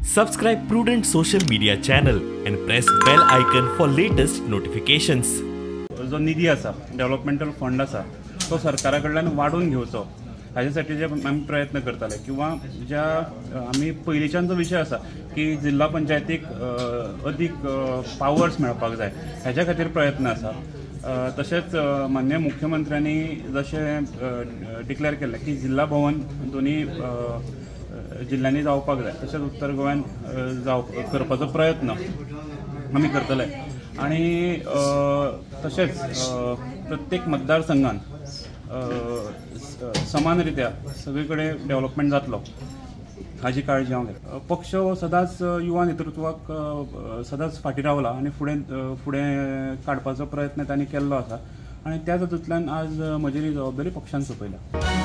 Subscribe Prudent social media channel and press bell icon for latest notifications. जो निधी असा developmental fund असा तो सरकारा कडल्यान वाढून घेवचो हाच्यासाठी जे आम्ही प्रयत्न करताले किंवा ज्या आम्ही पयलींच्यान जो विषय असा की जिल्हा पंचायतीक अधिक पावर्स मेळपाक जाय ह्याच्या खातीर प्रयत्न असा। तशेंच माननीय मुख्यमंत्र्यांनी जशें डिक्लेअर केल्लें की जिल्हा भवन दोन्ही जिल्ह्यांनी जावपाक जाय तशेंच उत्तर गोंयान करपाचो प्रयत्न आमी करतले आणि तशेंच प्रत्येक मतदारसंघान समान रित्या सगळीकडे डेव्हलपमेंट जातलो हाची काळजी हांव घेता। पक्ष सदांच युवा नेतृत्वाक सदांच फाटी रावला आणि फुडें काडपाचो प्रयत्न तांणी केल्लो आसा आणि त्याच हातूंतल्यान आज म्हजी जबाबदारी पक्षान सोपयल्या।